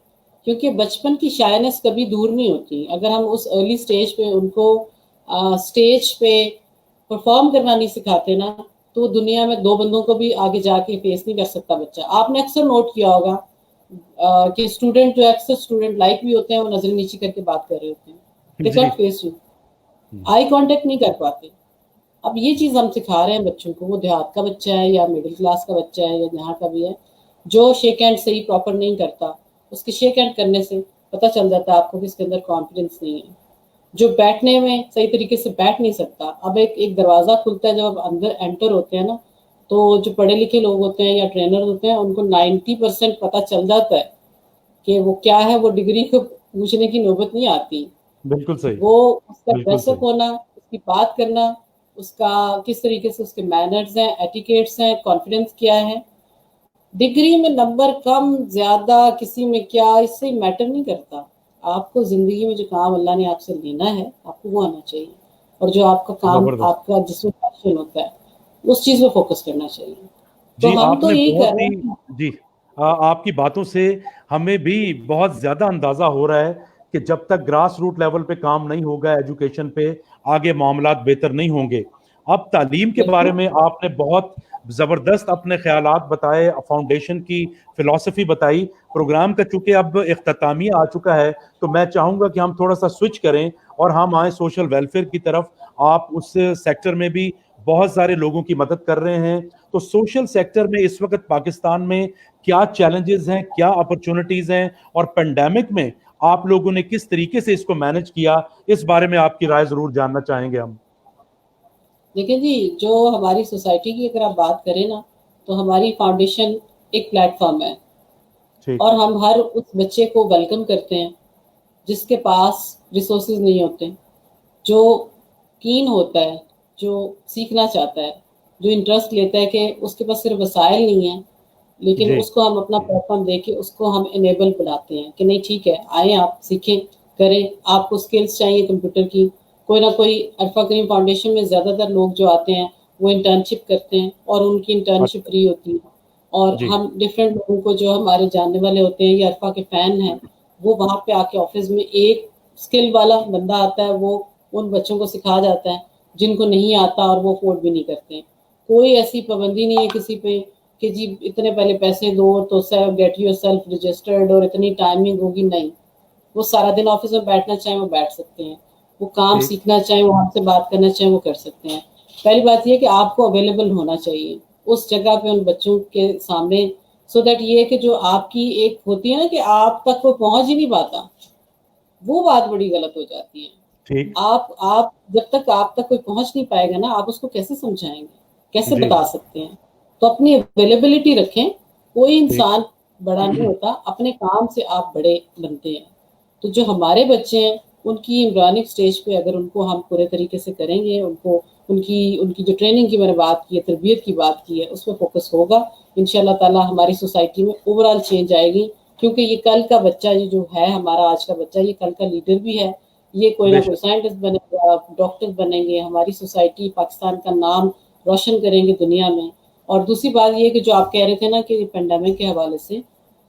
क्योंकि बचपन की शायनेस कभी दूर नहीं होती। अगर हम उस अर्ली स्टेज पे उनको स्टेज पे परफॉर्म करना नहीं सिखाते ना, तो दुनिया में दो बंदों को भी आगे जाके फेस नहीं कर सकता बच्चा। आपने अक्सर नोट किया होगा कि स्टूडेंट जो अक्सर स्टूडेंट लाइक भी होते हैं, वो नजर नीचे करके बात कर रहे होते हैं, दे जी can't face you, I contact नहीं कर पाते। अब ये चीज हम सिखा रहे हैं बच्चों को, वो देहात का बच्चा है या मिडिल क्लास का बच्चा है या यहाँ का भी है, जो शेक हैंड सही प्रॉपर नहीं करता, उसके शेक हैंड करने से पता चल जाता है आपको कि इसके अंदर कॉन्फिडेंस नहीं है। जो बैठने में सही तरीके से बैठ नहीं सकता, अब एक एक दरवाजा खुलता है जब आप अंदर एंटर होते हैं ना, तो जो पढ़े लिखे लोग होते हैं या ट्रेनर होते हैं, उनको 90% पता चल जाता है कि वो क्या है, वो डिग्री को पूछने की नौबत नहीं आती। बिल्कुल सही, वो उसका बिल्कुल ड्रेसअप सही। होना, उसकी बात करना, उसका किस तरीके से उसके मैनर्स हैं, एटिकेट्स हैं, कॉन्फिडेंस क्या है। डिग्री में नंबर कम ज्यादा किसी में क्या, इससे मैटर नहीं करता। आपको जिंदगी में जो काम अल्लाह ने आपसे लेना है, आपको वो आना चाहिए, और जो आपका काम जबरदस्त। आपका जिसमें पैशन होता है उस चीज में फोकस करना चाहिए। तो जी हम तो आपने यही बहुत कर रहे ही, हैं। जी आपकी बातों से हमें भी बहुत ज्यादा अंदाजा हो रहा है कि जब तक ग्रास रूट लेवल पे काम नहीं होगा एजुकेशन पे, आगे मामलात बेहतर नहीं होंगे। अब तालीम के बारे बिल्कुल। में आपने बहुत जबरदस्त अपने ख्यालात बताए, फाउंडेशन की फिलॉसफी बताई। प्रोग्राम का चूंकि अब इख्तितामी आ चुका है, तो मैं चाहूंगा कि हम थोड़ा सा स्विच करें और हम आए सोशल वेलफेयर की तरफ। आप उस सेक्टर में भी बहुत सारे लोगों की मदद कर रहे हैं, तो सोशल सेक्टर में इस वक्त पाकिस्तान में क्या चैलेंजेस हैं, क्या अपॉर्चुनिटीज हैं, और पेंडेमिक में आप लोगों ने किस तरीके से इसको मैनेज किया, इस बारे में आपकी राय जरूर जानना चाहेंगे हम। देखिए जी, जो हमारी सोसाइटी की अगर आप बात करें ना, तो हमारी फाउंडेशन एक प्लेटफॉर्म है, ठीक और हम हर उस बच्चे को वेलकम करते हैं जिसके पास रिसोर्सेज नहीं होते, जो कीन होता है, जो सीखना चाहता है, जो इंटरेस्ट लेता है कि उसके पास सिर्फ वसाइल नहीं है, लेकिन जी उसको हम अपना प्लेटफॉर्म दे के उसको हम इनेबल बनाते हैं कि नहीं ठीक है, आए आप सीखें, करें। आपको स्किल्स चाहिए कंप्यूटर की, कोई ना कोई, अल्फा करीम फाउंडेशन में ज़्यादातर लोग जो आते हैं वो इंटर्नशिप करते हैं और उनकी इंटर्नशिप अच्छा फ्री होती है। और जी हम डिफरेंट लोगों को जो हमारे जानने वाले होते हैं या अल्फा के फ़ैन हैं, वो वहाँ पे आके ऑफिस में एक स्किल वाला बंदा आता है, वो उन बच्चों को सिखा जाता है जिनको नहीं आता और वो अफोर्ड भी नहीं करते। कोई ऐसी पाबंदी नहीं है किसी पे कि जी इतने पहले पैसे दो तो self get your self registered और इतनी टाइमिंग होगी, नहीं। वो सारा दिन ऑफिस में बैठना चाहें वो बैठ सकते हैं, वो काम ठीक सीखना चाहें, वो हमसे बात करना चाहें वो कर सकते हैं। पहली बात ये कि आपको अवेलेबल होना चाहिए उस जगह पे उन बच्चों के सामने, सो दैट ये कि जो आपकी एक होती है ना कि आप तक कोई पहुंच ही नहीं पाता, वो बात बड़ी गलत हो जाती है। ठीक आप जब तक आप तक कोई पहुंच नहीं पाएगा ना, आप उसको कैसे समझाएंगे, कैसे जी बता सकते हैं। तो अपनी अवेलेबिलिटी रखें, कोई ठीक इंसान बड़ा नहीं होता, अपने काम से आप बड़े बनते हैं। तो जो हमारे बच्चे हैं उनकी एम्ब्रियनिक स्टेज पे अगर उनको हम पूरे तरीके से करेंगे, उनको उनकी उनकी जो ट्रेनिंग की मैंने बात की है, तरबियत की बात की है, उस पर फोकस होगा, इंशाल्लाह ताला हमारी सोसाइटी में ओवरऑल चेंज आएगी। क्योंकि ये कल का बच्चा, ये जो है हमारा आज का बच्चा, ये कल का लीडर भी है। ये कोई ना कोई बेशक साइंटिस्ट बनेगा, डॉक्टर बनेंगे, हमारी सोसाइटी पाकिस्तान का नाम रोशन करेंगे दुनिया में। और दूसरी बात ये कि जो आप कह रहे थे ना कि पेंडेमिक के हवाले से,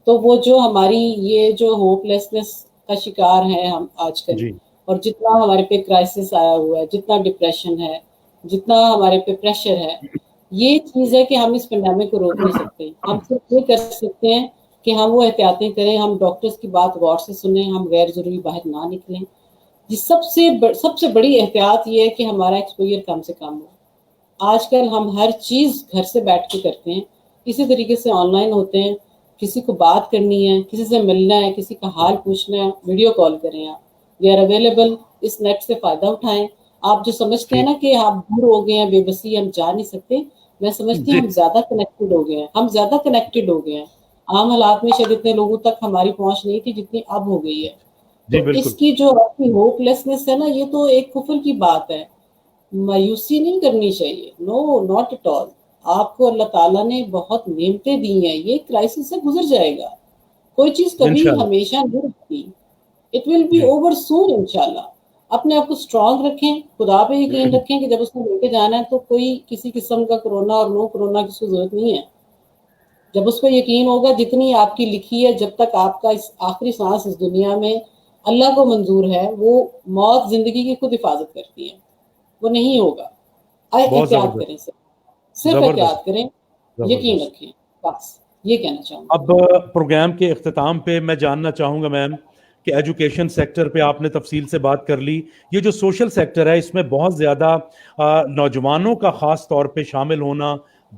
तो वो जो हमारी ये जो होपलेसनेस का शिकार है हम आजकल, जी और जितना हमारे पे क्राइसिस आया हुआ है, जितना डिप्रेशन है, जितना हमारे पे प्रेशर है, ये चीज़ है कि हम इस पेंडेमिक को रोक नहीं सकते। हम सिर्फ ये कर सकते हैं कि हम वो एहतियातें करें, हम डॉक्टर्स की बात गौर से सुने, हम गैर ज़रूरी बाहर ना निकलें, سب سے بڑی احتیاط یہ ہے کہ ہمارا ایکسپوجر کم سے کم ہو۔ آج کل ہم ہر چیز گھر سے بیٹھ کے کرتے ہیں، اسی طریقے سے آن لائن ہوتے ہیں، کسی کو بات کرنی ہے، کسی سے ملنا ہے، کسی کا حال پوچھنا ہے، ویڈیو کال کریں آپ، وی آر اویلیبل، اس نیٹ سے فائدہ اٹھائیں۔ آپ جو سمجھتے ہیں نا کہ آپ دور ہو گئے ہیں، بے بسی، ہم جا نہیں سکتے، میں سمجھتی ہوں ہم زیادہ کنیکٹڈ ہو گئے ہیں، ہم زیادہ کنیکٹڈ ہو گئے ہیں۔ عام حالات میں شاید اتنے لوگوں تک ہماری پہنچ نہیں تھی جتنی اب ہو گئی ہے۔ تو جی بالکل اس کی جو اپنی ہوپ لیسنس ہے نا، یہ تو ایک کفر کی بات ہے، مایوسی نہیں کرنی چاہیے، نو ناٹ ایٹ آل۔ آپ کو اللہ تعالیٰ نے بہت نعمتیں دی ہیں، یہ کرائسس سے گزر جائے گا، کوئی چیز کبھی انشاءاللہ ہمیشہ نہیں رہتی، اٹ ول بی جی اوور سون انشاءاللہ۔ اپنے آپ کو اسٹرانگ رکھیں، خدا پہ یقین رکھیں کہ جب اس کو لے کے جانا ہے تو کوئی کسی قسم کا کرونا اور نو کرونا کی ضرورت نہیں ہے۔ جب اس پہ یقین ہوگا، جتنی آپ کی لکھی ہے، جب تک آپ کا اس آخری سانس اس دنیا میں اللہ کو منظور ہے، وہ موت زندگی کی خود حفاظت کرتی ہے، وہ نہیں ہوگا۔ بہت احتیاط زبردست کریں، صرف زبردست احتیاط کریں، یقین زبردست۔ رکھیں، بس یہ کہنا چاہوں گی۔ اب پروگرام کے اختتام پہ میں جاننا چاہوں گا میم کہ ایجوکیشن سیکٹر پہ آپ نے تفصیل سے بات کر لی، یہ جو سوشل سیکٹر ہے اس میں بہت زیادہ نوجوانوں کا خاص طور پہ شامل ہونا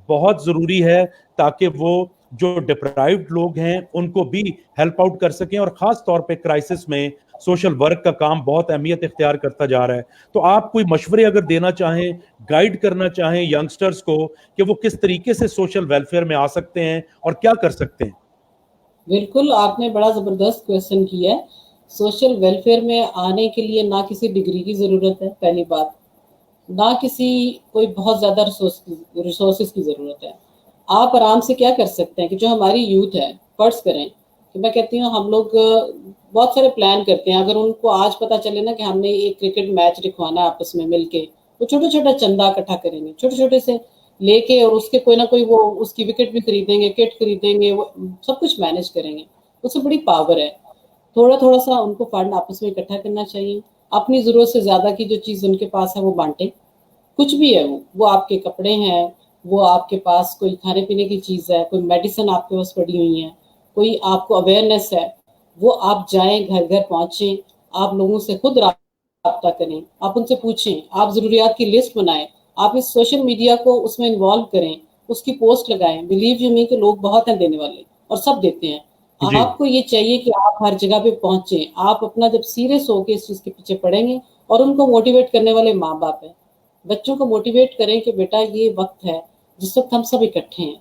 بہت ضروری ہے، تاکہ وہ جو ڈپرائیوڈ لوگ ہیں ان کو بھی ہیلپ آؤٹ کر سکیں، اور خاص طور پہ کرائسس میں سوشل ورک کا کام بہت اہمیت اختیار کرتا جا رہا ہے۔ تو آپ کوئی مشورے اگر دینا چاہیں، گائیڈ کرنا چاہیں ینگسٹرز کو کہ وہ کس طریقے سے سوشل ویلفیئر میں آ سکتے ہیں اور کیا کر سکتے ہیں؟ بالکل، آپ نے بڑا زبردست کویشچن کیا ہے۔ سوشل ویلفیئر میں آنے کے لیے نہ کسی ڈگری کی ضرورت ہے، پہلی بات، نہ کسی کوئی بہت زیادہ ریسورسز کی ضرورت ہے۔ آپ آرام سے کیا کر سکتے ہیں کہ جو ہماری یوتھ ہے، فرض کریں کہ میں کہتی ہوں ہم لوگ بہت سارے پلان کرتے ہیں، اگر ان کو آج پتہ چلے نا کہ ہم نے ایک کرکٹ میچ رکھوانا ہے آپس میں مل کے، تو چھوٹا چھوٹا چندہ اکٹھا کریں گے، چھوٹے چھوٹے سے لے کے، اور اس کے کوئی نہ کوئی وہ اس کی وکٹ بھی خریدیں گے، کٹ خریدیں گے، وہ سب کچھ مینج کریں گے، اس سے بڑی پاور ہے۔ تھوڑا تھوڑا سا ان کو فنڈ آپس میں اکٹھا کرنا چاہیے، اپنی ضرورت سے زیادہ کی جو چیز ان کے پاس ہے وہ بانٹیں، کچھ بھی ہے وہ آپ کے کپڑے ہیں، وہ آپ کے پاس کوئی کھانے پینے کی چیز ہے، کوئی میڈیسن آپ کے پاس پڑی ہوئی ہیں، کوئی آپ کو اویئرنیس ہے، وہ آپ جائیں، گھر گھر پہنچیں، آپ لوگوں سے خود رابطہ کریں، آپ ان سے پوچھیں، آپ ضروریات کی لسٹ بنائیں، آپ اس سوشل میڈیا کو اس میں انوالو کریں، اس کی پوسٹ لگائیں، بلیو یو می کہ لوگ بہت ہیں دینے والے اور سب دیتے ہیں۔ جی آپ کو یہ چاہیے کہ آپ ہر جگہ پہ پہنچیں، آپ اپنا جب سیریس ہو کے اس چیز کے پیچھے پڑیں گے، اور ان کو موٹیویٹ کرنے والے ماں باپ ہیں، بچوں کو موٹیویٹ کریں کہ بیٹا یہ وقت ہے جس وقت ہم سب اکٹھے ہیں،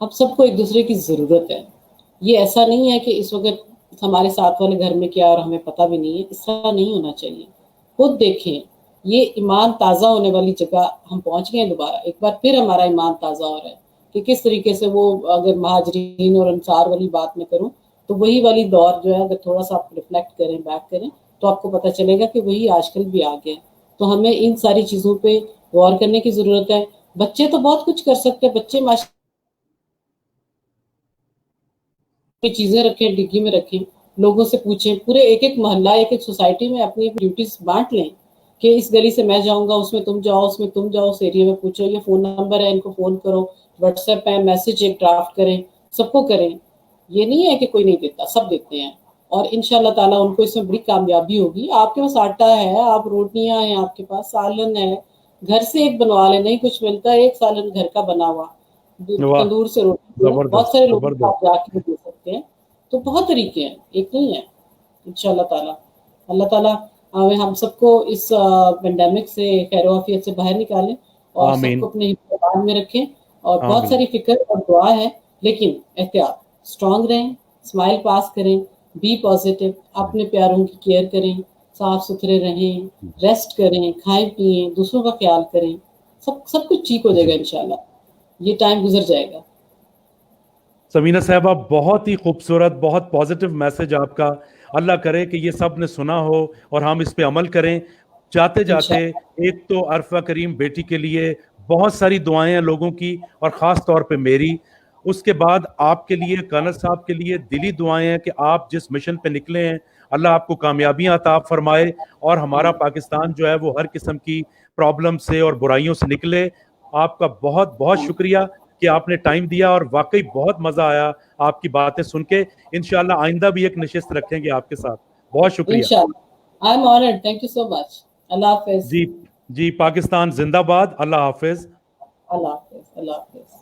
ہم سب کو ایک دوسرے کی ضرورت ہے۔ یہ ایسا نہیں ہے کہ اس وقت ہمارے ساتھ والے گھر میں کیا اور ہمیں پتہ بھی نہیں ہے، اس طرح نہیں ہونا چاہیے۔ خود دیکھیں، یہ ایمان تازہ ہونے والی جگہ ہم پہنچ گئے ہیں، دوبارہ ایک بار پھر ہمارا ایمان تازہ ہو رہا ہے کہ کس طریقے سے وہ، اگر مہاجرین اور انصار والی بات میں کروں تو وہی والی دور جو ہے، اگر تھوڑا سا آپ ریفلیکٹ کریں، بیک کریں، تو آپ کو پتہ چلے گا کہ وہی آج کل بھی آ گیا ہے۔ تو ہمیں ان ساری چیزوں پہ غور کرنے کی ضرورت ہے۔ بچے تو بہت کچھ کر سکتے ہیں، بچے چیزیں رکھیں، ڈگی میں رکھیں، لوگوں سے پوچھیں، پورے ایک ایک محلہ، ایک ایک سوسائٹی میں اپنی ڈیوٹیز بانٹ لیں کہ اس گلی سے میں جاؤں گا، اس میں تم جاؤ، اس میں تم جاؤ، اس ایریا میں پوچھو، یہ فون نمبر ہے، ان کو فون کرو، واٹس ایپ پہ میسج ایک ڈرافٹ کریں، سب کو کریں۔ یہ نہیں ہے کہ کوئی نہیں دیتا، سب دیتے ہیں، اور ان شاء اللہ تعالیٰ ان کو اس میں بڑی کامیابی ہوگی۔ آپ کے پاس آٹا ہے، آپ روٹیاں ہیں، آپ کے پاس سالن ہے، گھر سے ایک بنوا لیں، نہیں کچھ ملتا ہے ایک سالن گھر کا بنا ہوا، واہ، تندور سے روٹی ہے، بہت زبردست سارے لوگوں کو زبردست۔ آپ جا کے دے سکتے ہیں۔ تو بہت طریقے ہیں، ایک نہیں ہے، انشاءاللہ تعالیٰ۔ اللہ تعالیٰ ہم سب کو اس پینڈیمک سے خیر و عافیت سے باہر نکالیں، اور سب آمین کو اپنے حفاظت میں رکھیں، اور بہت آمین۔ ساری فکر اور دعا ہے، لیکن احتیاط، اسٹرانگ رہیں، اسمائل پاس کریں، بی پازیٹیو، اپنے پیاروں کی کیئر کریں، صاف ستھرے رہیں، ریسٹ کریں، کھائیں پیئیں، دوسروں کا خیال کریں، سب کچھ ٹھیک ہو جائے جی گا انشاءاللہ، یہ ٹائم گزر جائے گا۔ سمینہ صاحبہ، بہت ہی خوبصورت، بہت پازیٹیو میسج آپ کا۔ اللہ کرے کہ یہ سب نے سنا ہو اور ہم اس پہ عمل کریں۔ جاتے جاتے انشاءاللہ ایک تو عرفہ کریم بیٹی کے لیے بہت ساری دعائیں ہیں لوگوں کی، اور خاص طور پہ میری، اس کے بعد آپ کے لیے، کرنل صاحب کے لیے دلی دعائیں ہیں کہ آپ جس مشن پہ نکلے ہیں اللہ آپ کو کامیابیاں عطا فرمائے، اور ہمارا پاکستان جو ہے وہ ہر قسم کی پرابلم سے اور برائیوں سے نکلے۔ آپ کا بہت بہت شکریہ کہ آپ نے ٹائم دیا، اور واقعی بہت مزہ آیا آپ کی باتیں سن کے۔ انشاءاللہ آئندہ بھی ایک نشست رکھیں گے آپ کے ساتھ۔ بہت شکریہ۔ انشاءاللہ I am honoured, thank you so much. अल्लाह हाफिज। जी जी, पाकिस्तान जिंदाबाद, अल्लाह हाफिज। अल्लाह हाफिज। अल्लाह हाफिज।